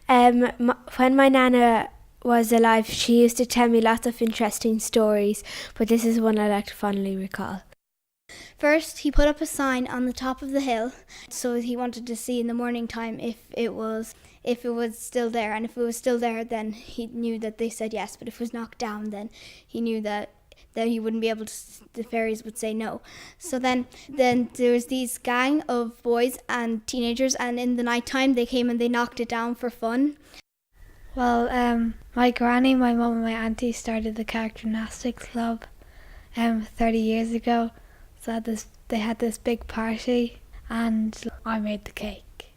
When my nana was alive, she used to tell me lots of interesting stories, but this is one I like to fondly recall. First, he put up a sign on the top of the hill, so he wanted to see in the morning time if it was still there, and if it was still there, then he knew that they said yes. But if it was knocked down, then he knew that he wouldn't be able to. The fairies would say no. So then there was these gang of boys and teenagers, and in the night time they came and they knocked it down for fun. Well, my granny, my mum and my auntie started the Carrick Gymnastics Club 30 years ago. So they had this big party and I made the cake.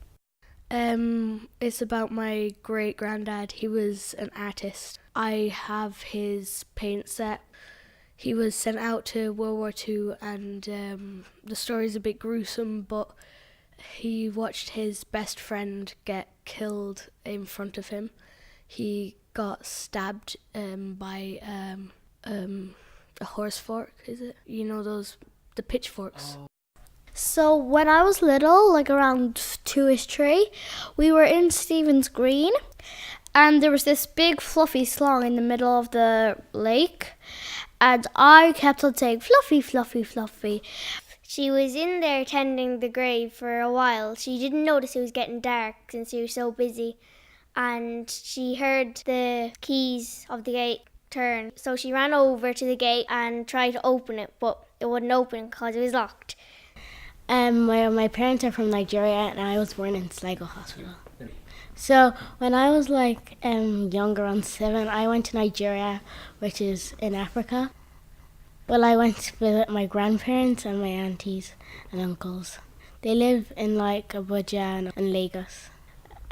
It's about my great granddad. He was an artist. I have his paint set. He was sent out to World War II, and the story's a bit gruesome, but he watched his best friend get killed in front of him. He got stabbed by a horse fork, is it? You know the pitchforks. Oh. So when I was little, like around 2ish 3, we were in Stephen's Green, and there was this big fluffy slong in the middle of the lake, and I kept on saying, "Fluffy, Fluffy, Fluffy." She was in there tending the grave for a while. She didn't notice it was getting dark since she was so busy, and she heard the keys of the gate turn. So she ran over to the gate and tried to open it, but it wouldn't open because it was locked. My parents are from Nigeria, and I was born in Sligo Hospital. So when I was younger, around 7, I went to Nigeria, which is in Africa. Well, I went to visit my grandparents and my aunties and uncles. They live in Abuja and Lagos,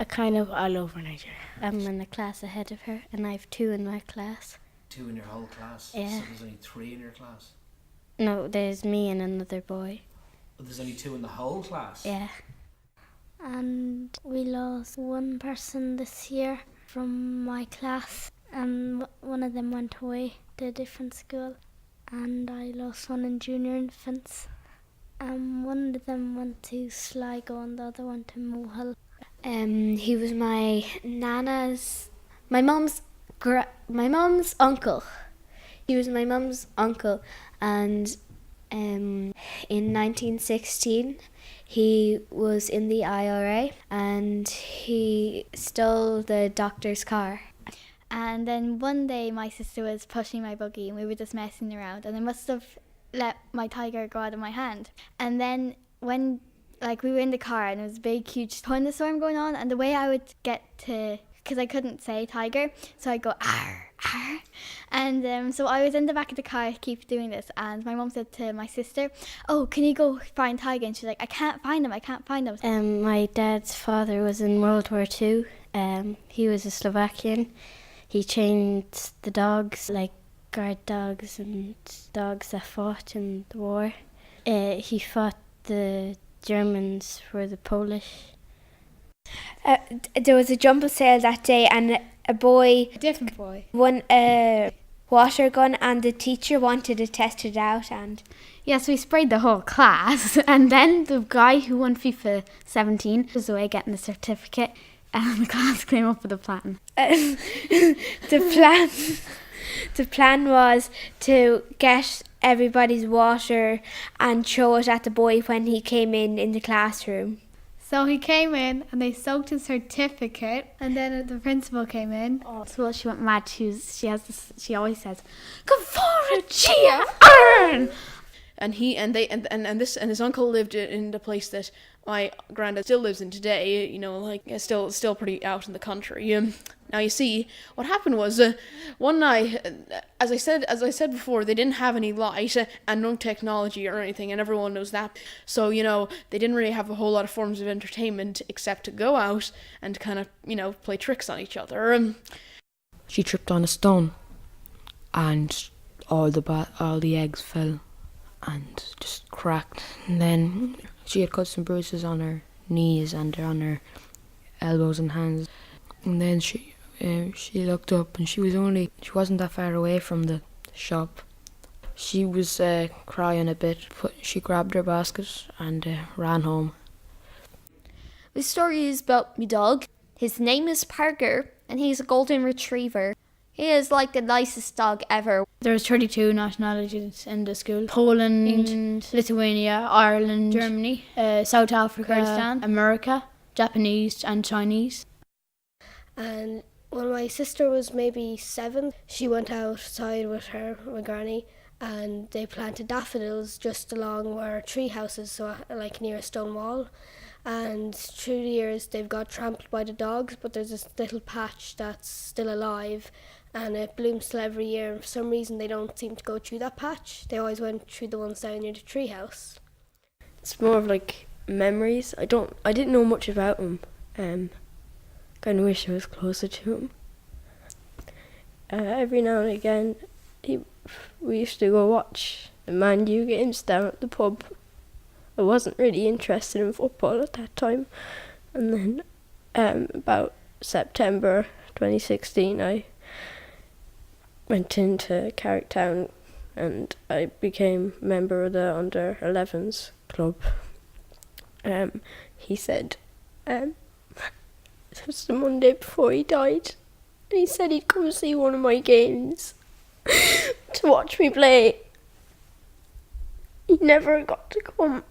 kind of all over Nigeria. I'm in a class ahead of her, and I have 2 in my class. 2 in your whole class? Yeah. So there's only 3 in your class? No, there's me and another boy. But there's only 2 in the whole class? Yeah. And we lost one person this year from my class, and one of them went away to a different school, and I lost one in junior infants. One of them went to Sligo and the other went to Mohill. He was my mum's uncle. He was my mum's uncle, and in 1916 he was in the IRA and he stole the doctor's car. And then one day my sister was pushing my buggy and we were just messing around, and I must have let my tiger go out of my hand. And then when we were in the car and there was a big huge thunderstorm going on, and the way I would get to, because I couldn't say tiger, so I'd go arr, arr. And so I was in the back of the car, keep doing this, and my mum said to my sister, "Oh, can you go find Tiger?" And she's like, I can't find him. My dad's father was in World War II. He was a Slovakian. He trained the dogs, like guard dogs and dogs that fought in the war. He fought the Germans for the Polish. There was a jumble sale that day, and a Different boy. won a water gun, and the teacher wanted to test it out. And Yeah, so we sprayed the whole class, and then the guy who won FIFA 17 was away getting the certificate, and the class came up with a plan. the plan was to get everybody's water and throw it at the boy when he came in the classroom. So he came in and they soaked his certificate, and then the principal came in. So she went mad. She always says, "Come forward, Gia, earn!" And his uncle lived in the place that my granddad still lives in today, still pretty out in the country. Now you see, what happened was, one night, as I said before, they didn't have any light and no technology or anything, and everyone knows that. So, they didn't really have a whole lot of forms of entertainment except to go out and kind of, play tricks on each other. She tripped on a stone, and all the eggs fell and just cracked. And then she had cuts and bruises on her knees and on her elbows and hands. And then she looked up, and she wasn't that far away from the shop. She was crying a bit, but she grabbed her basket and ran home. The story is about me dog. His name is Parker, and he's a golden retriever. He is like the nicest dog ever. There's 32 nationalities in the school. Poland, Lithuania, Ireland, Germany, South Africa, Kurdistan, America, Japanese and Chinese. And when my sister was maybe 7, she went outside with my granny, and they planted daffodils just along where our tree house is, so like near a stone wall. And through the years they've got trampled by the dogs, but there's this little patch that's still alive, and it blooms still every year, and for some reason they don't seem to go through that patch. They always went through the ones down near the tree house. It's more of like memories. I didn't know much about him. Kind of wish I was closer to him. Every now and again we used to go watch the Man U games down at the pub. I wasn't really interested in football at that time, and then about September 2016 I went into Carricktown and I became a member of the under-11s club. He said it was the Monday before he died, and he said he'd come see one of my games to watch me play. He never got to come.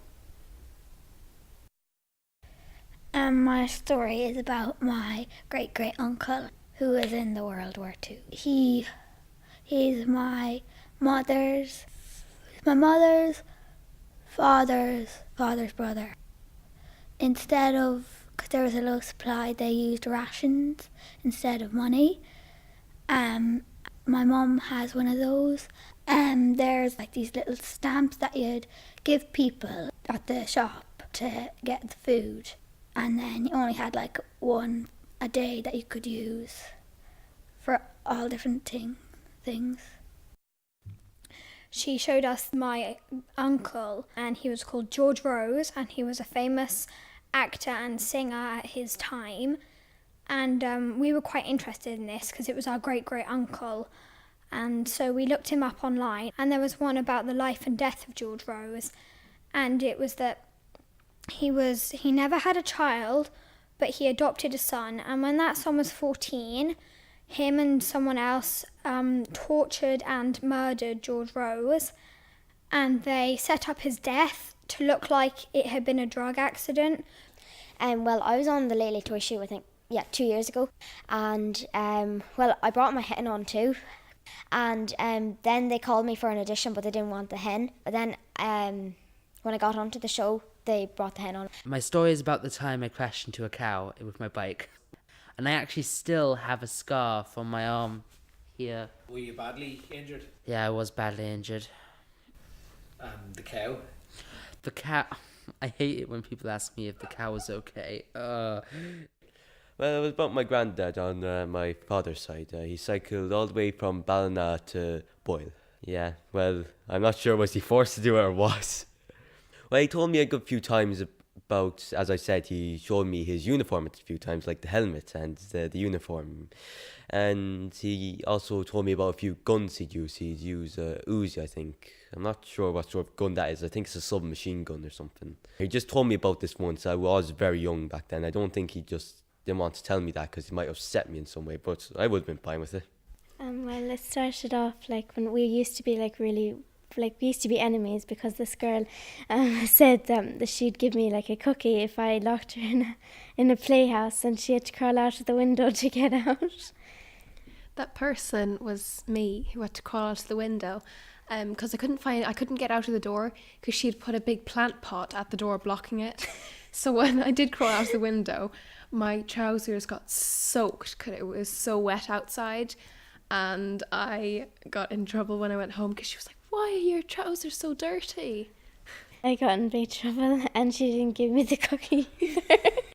My story is about my great-great-uncle who was in the World War II. He's my mother's father's brother. Instead of, because there was a low supply, they used rations instead of money. My mum has one of those. There's like these little stamps that you'd give people at the shop to get the food. And then you only had like one a day that you could use for all different things. She showed us my uncle, and he was called George Rose, and he was a famous actor and singer at his time. And we were quite interested in this because it was our great-great-uncle. And so we looked him up online, and there was one about the life and death of George Rose. And it was that he never had a child, but he adopted a son. And when that son was 14, him and someone else tortured and murdered George Rose. And they set up his death to look like it had been a drug accident. Well, I was on the Lele Toy Show, I think, 2 years ago. And, I brought my hen on too. And then they called me for an audition, but they didn't want the hen. But then when I got onto the show, they brought the hen on. My story is about the time I crashed into a cow with my bike. And I actually still have a scar from my arm here. Were you badly injured? Yeah, I was badly injured. The cow? The cow... I hate it when people ask me if the cow was okay. Well, it was about my granddad on my father's side. He cycled all the way from Ballina to Boyle. Yeah, well, I'm not sure was he forced to do it or what. Well, he told me a good few times about, as I said, he showed me his uniform a few times, like the helmet and the uniform. And he also told me about a few guns he'd use. He'd use a Uzi, I think. I'm not sure what sort of gun that is. I think it's a submachine gun or something. He just told me about this once. I was very young back then. I don't think he just didn't want to tell me that because he might upset me in some way, but I would have been fine with it. Well, it started off like when we used to be we used to be enemies because this girl said that she'd give me like a cookie if I locked her in a playhouse, and she had to crawl out of the window to get out. That person was me who had to crawl out of the window because I couldn't get out of the door because she'd put a big plant pot at the door blocking it. So when I did crawl out of the window, my trousers got soaked because it was so wet outside, and I got in trouble when I went home because she was like, "Why are your trousers so dirty?" I got in big trouble, and she didn't give me the cookie either.